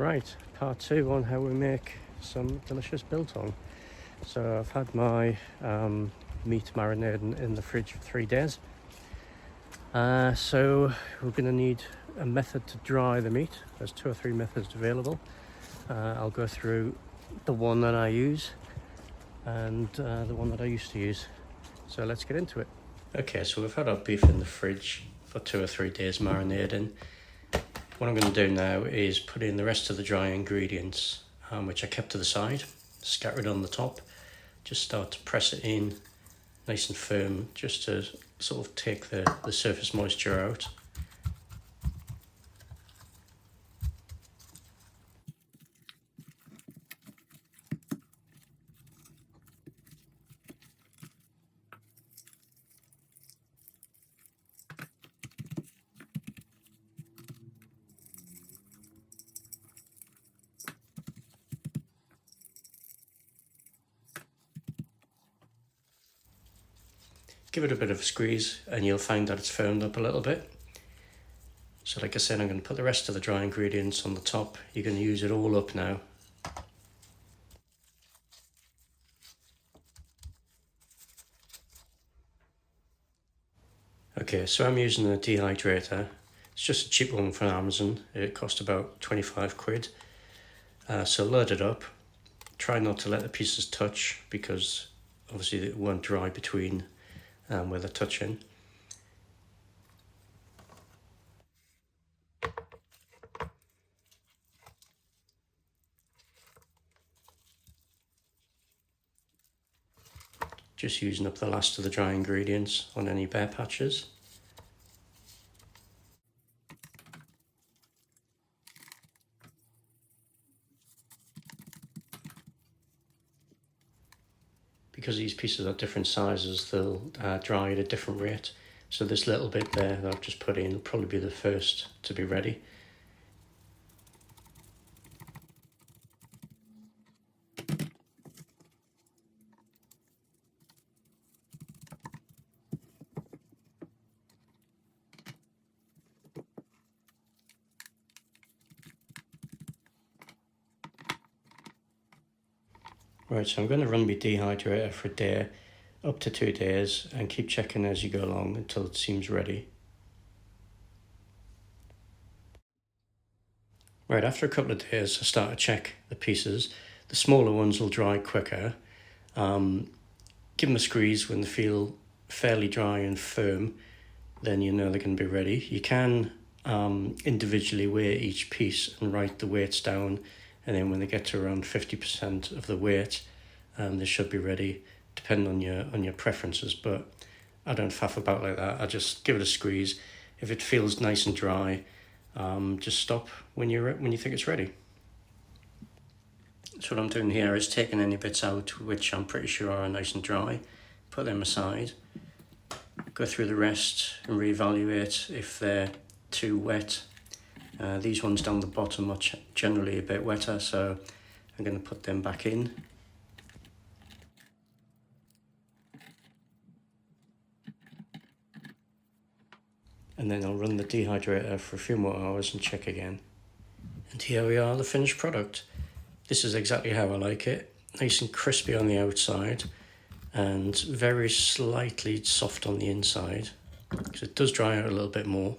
Right, part 2 on how we make some delicious biltong. So I've had my meat marinating in the fridge for 3 days. So we're going to need a method to dry the meat. There's 2 or 3 methods available. I'll go through the one that I use and the one that I used to use. So let's get into it. Okay, so we've had our beef in the fridge for 2 or 3 days marinating. What I'm going to do now is put in the rest of the dry ingredients, which I kept to the side, scattered on the top. Just start to press it in nice and firm, just to sort of take the surface moisture out. Give it a bit of a squeeze and you'll find that it's firmed up a little bit. So like I said, I'm going to put the rest of the dry ingredients on the top. You're going to use it all up now. Okay, so I'm using a dehydrator. It's just a cheap one from Amazon. It cost about 25 quid. So load it up. Try not to let the pieces touch because obviously it won't dry between where they're touching. Just using up the last of the dry ingredients on any bare patches. Because these pieces are different sizes, they'll dry at a different rate. So this little bit there that I've just put in will probably be the first to be ready. Right, so I'm going to run my dehydrator for a day, up to 2 days, and keep checking as you go along until it seems ready. Right, after a couple of days, I start to check the pieces. The smaller ones will dry quicker. Give them a squeeze when they feel fairly dry and firm, then you know they're going to be ready. You can individually weigh each piece and write the weights down, and then when they get to around 50% of the weight, they should be ready, depending on your preferences. But I don't faff about like that. I just give it a squeeze. If it feels nice and dry, just stop when you think it's ready. So what I'm doing here is taking any bits out which I'm pretty sure are nice and dry, put them aside, go through the rest and reevaluate if they're too wet. These ones down the bottom are generally a bit wetter, so I'm going to put them back in. And then I'll run the dehydrator for a few more hours and check again. And here we are, the finished product. This is exactly how I like it. Nice and crispy on the outside and very slightly soft on the inside, because it does dry out a little bit more,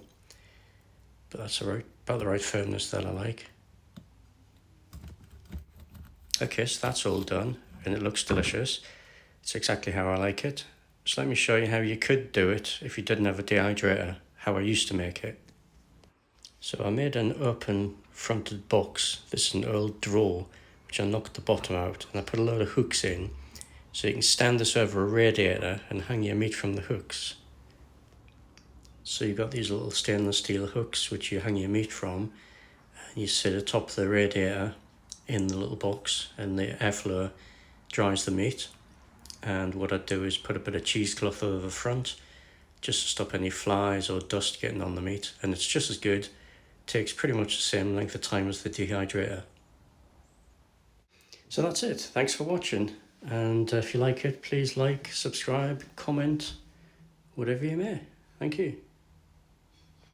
but that's about the right firmness that I like. Okay, so that's all done and it looks delicious. It's exactly how I like it. So let me show you how you could do it if you didn't have a dehydrator, how I used to make it. So I made an open fronted box. This is an old drawer which I knocked the bottom out, and I put a load of hooks in so you can stand this over a radiator and hang your meat from the hooks. So you've got these little stainless steel hooks which you hang your meat from, and you sit atop the radiator in the little box, and the airflow dries the meat. And what I do is put a bit of cheesecloth over the front just to stop any flies or dust getting on the meat, and it's just as good. Takes pretty much the same length of time as the dehydrator. So that's it. Thanks for watching, and if you like it, please like, subscribe, comment, whatever you may. Thank you.